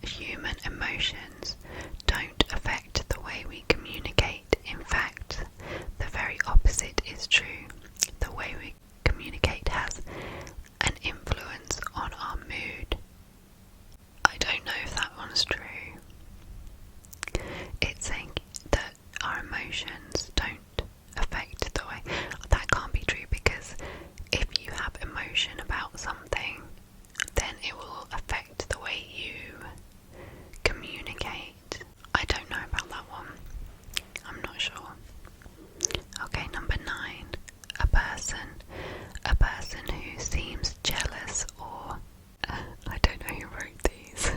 human emotions don't affect the way we communicate. In fact, the very opposite is true. The way we communicate has an influence on our mood. I don't know if that one's true. It's saying that our emotions don't affect the way. That can't be true, because if you have emotion about something, then it will affect the way you communicate. I don't know about that one. I'm not sure. Okay, number 9. A person who seems jealous or I don't know who wrote these.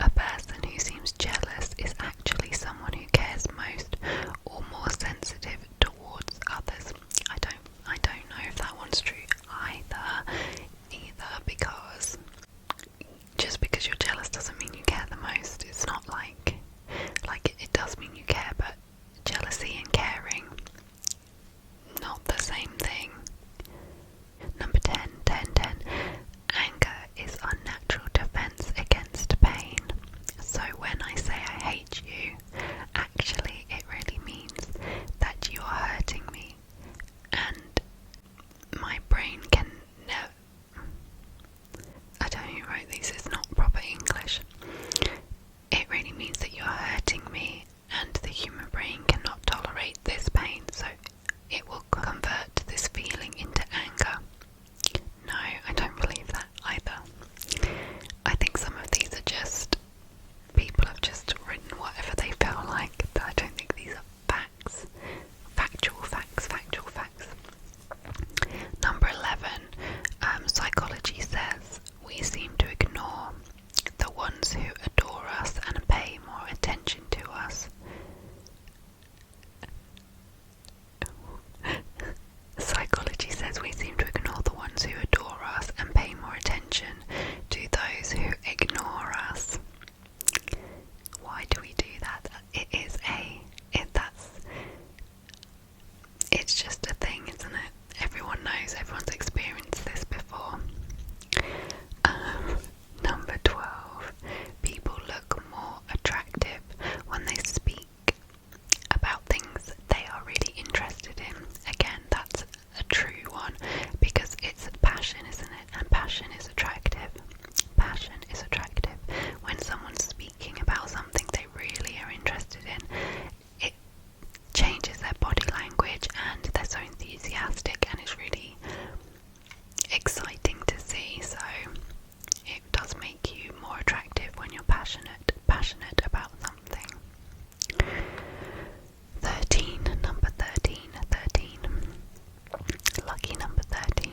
A person who seems jealous is actually someone who cares most or more sensitive towards others. I don't know if that one's true either, because just because you're jealous doesn't mean you care the most. It's not like it does mean you care, but jealousy and caring, not the same thing. Number 10. Anger is unnatural defense against pain. So when I say I hate you, actually it really means that you are hurting me, and my brain can never. I don't even write these, it's not proper English. It really means that you're hurting me, and the human brain cannot tolerate this pain, so it will convert this feeling into anger. No, I don't believe that either. I think some of these are just, people have just written whatever they feel like. I don't think these are facts. Factual facts. Number 11. Psychology says we seem to ignore the ones who adore us and pay more attention to us. Psychology says we seem to ignore the ones who adore us and pay more attention to those who ignore us. Why do we do that? It's just a thing, isn't it? Everyone knows, everyone's experienced this before. Number 12. People look more attractive when they speak about things they are really interested in. Again, that's a true one, because it's passion, isn't it? And passion is attractive. Passion is attractive. When someone's speaking about something they really are interested in, it changes their body language, and they're so enthusiastic, and it's really exciting to see. So it does make you more attractive when you're passionate about something. 13. Number 13. Lucky number 13.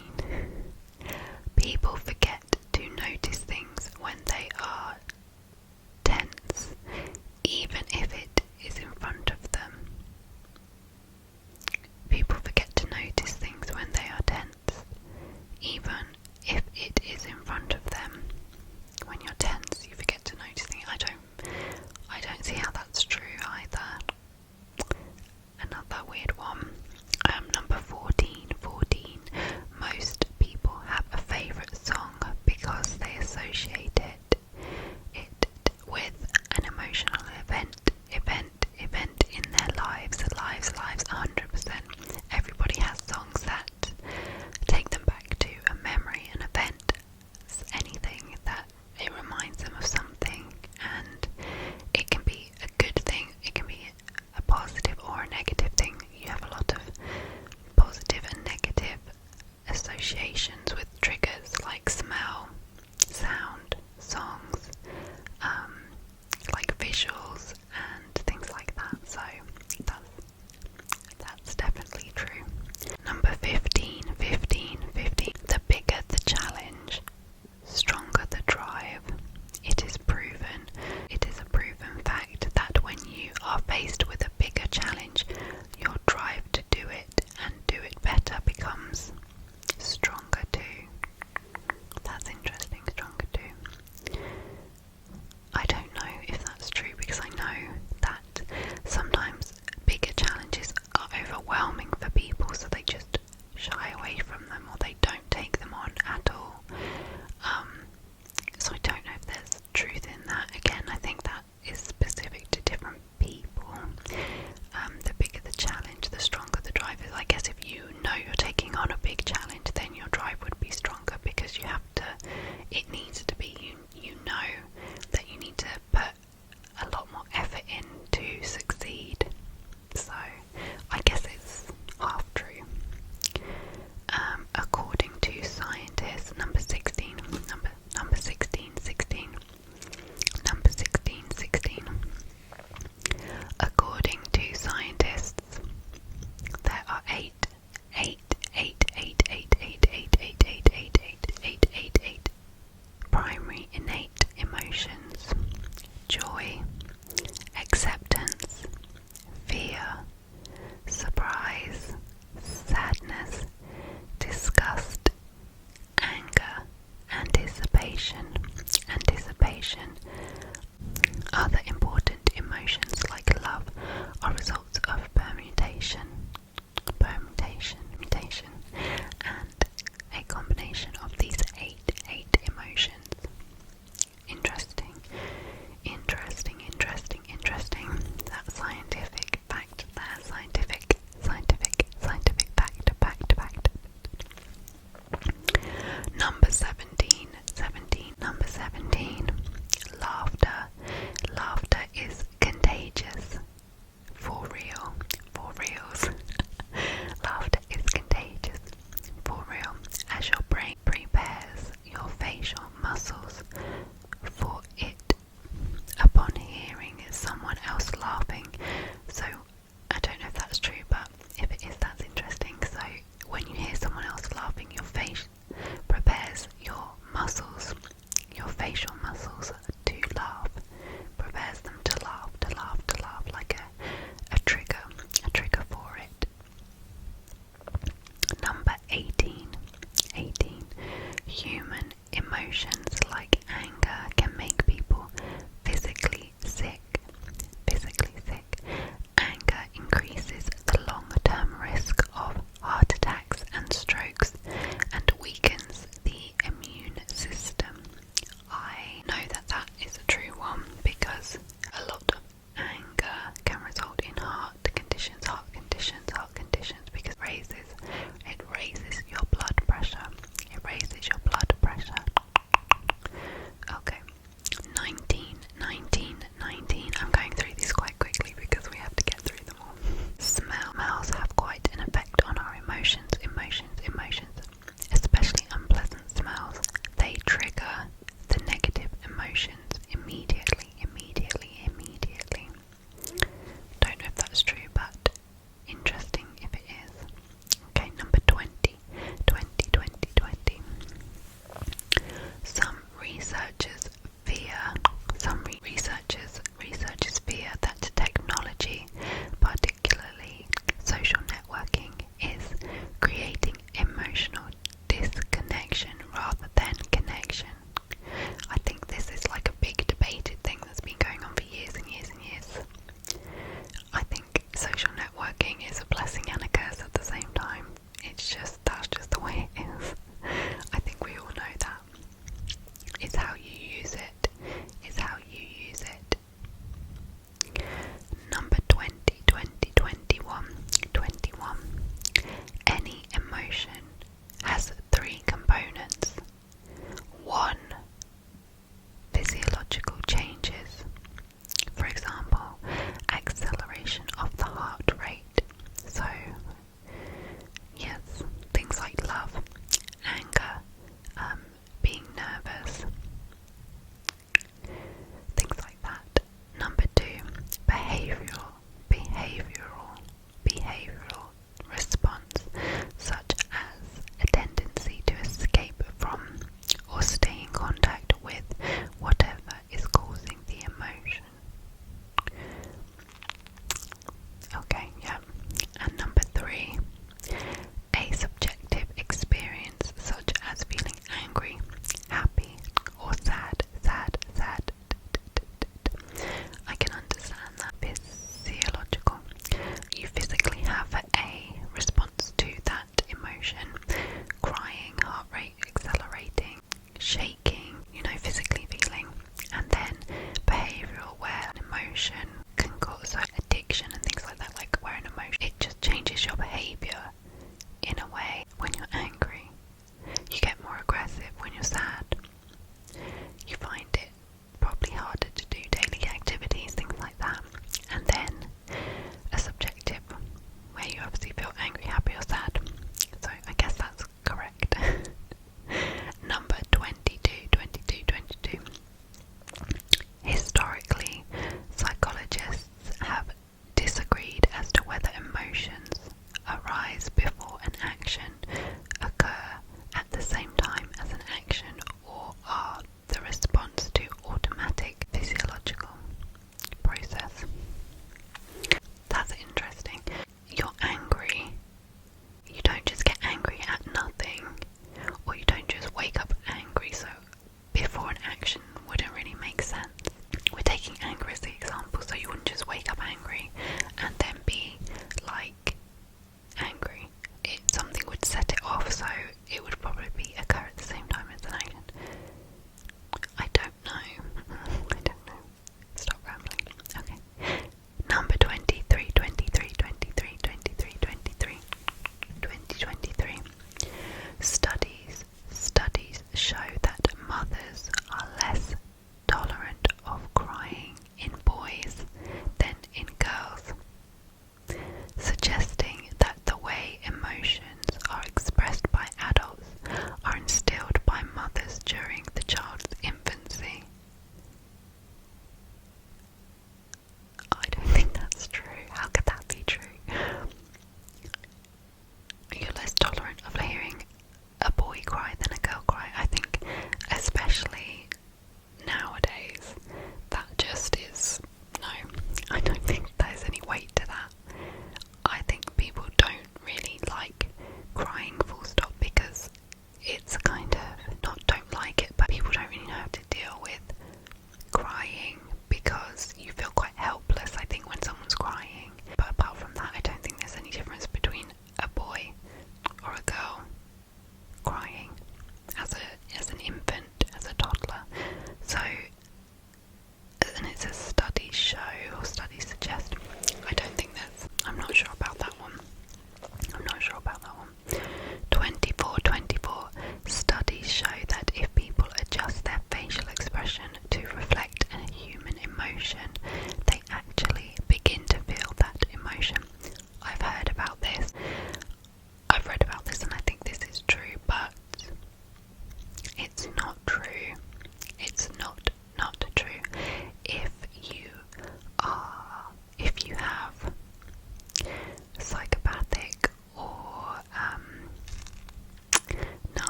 People forget to notice things when they are tense, even if it is in front of them. People forget to notice things when they are tense, even if it is in front of them. When you're tense, you forget to notice things. I don't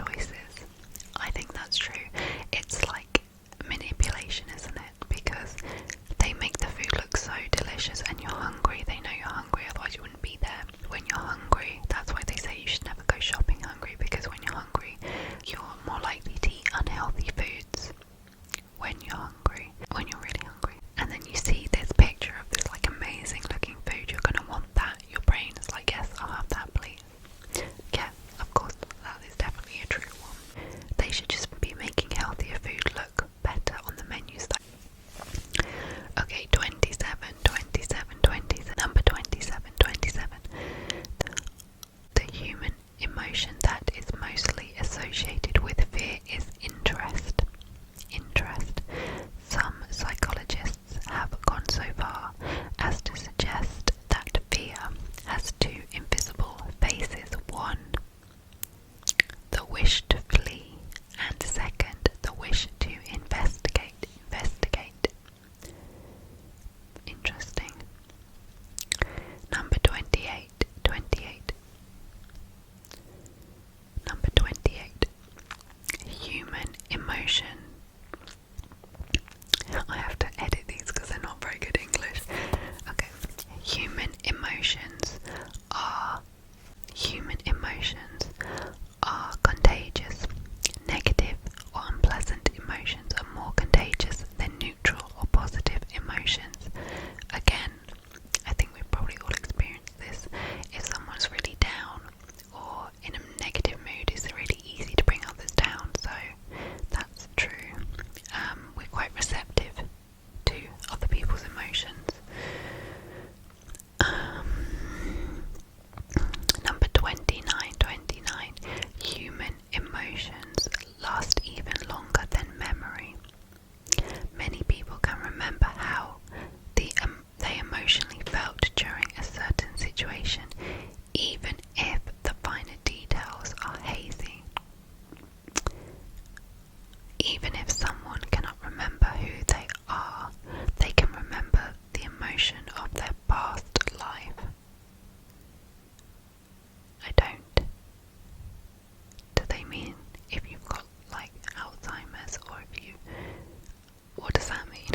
choices. I think that's true. It's like manipulation, isn't it? Because they make the food look so delicious and you're hungry. They know you're hungry, otherwise you wouldn't be there. When you're hungry, that's why they say you should never go shopping hungry, because when you're hungry, you're more likely to eat unhealthy foods when you're hungry, when you're really hungry. And then you see this picture of this like amazing looking food, you're gonna want that. Your brain is like, yes, I'll have that, please. Yeah, of course, that is definitely a true one. They should just be making healthier food look better on the menus. Okay, 27. Number 27. The human emotion that is mostly associated with fear is interest. Some psychologists have gone so far as to suggest that fear has two invisible faces. One, the wish to flee, and second, the wish to investigate. Interesting. Number 28. Number 28. Human emotion. I have to edit these because they're not very good English. Okay. Human emotions are contagious. Negative or unpleasant emotions are more contagious than neutral or positive emotions. Again, I think we've probably all experienced this. If someone's really down or in a negative mood, it's really easy to bring others down. So that's true. We're quite receptive to other people's emotions. Number 29. Human emotions last even longer than memory. Many people can remember how they emotionally felt during a certain situation, even if the finer details are hazy. Even if someone cannot remember who they are, they can remember the emotion of their past life. I don't. Do they mean if you've got like Alzheimer's, or if you... What does that mean?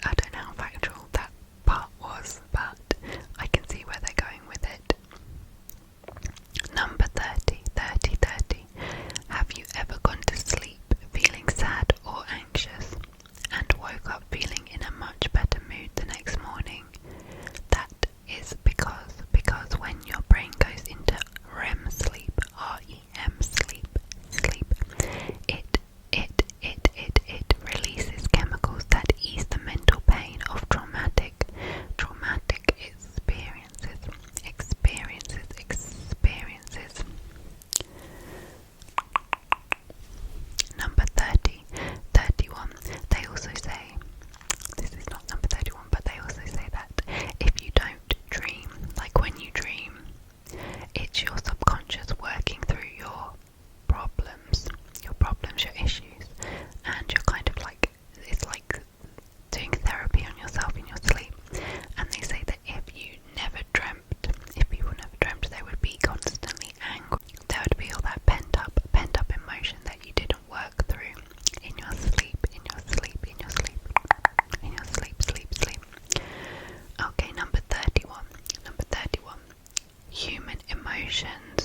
I don't know how factual that part was, but I can see where they're going with it. Number 30. Have you ever gone to sleep feeling sad or anxious and woke up feeling in a much better mood the next morning? That is because when your brain goes into REM sleep, R-E-M sleep, it releases chemicals that ease the mental pain of traumatic experiences. Number 31. They also say, this is not number 31, but they also say that if you don't dream, like when you dream, it's your subconscious working through your problems, your issues, and you're kind of like, it's like doing therapy on yourself in your sleep. And they say that if people never dreamt, they would be constantly angry. There would be all that pent up emotion that you didn't work through in your sleep. Okay, number 31. Human emotions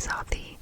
these are the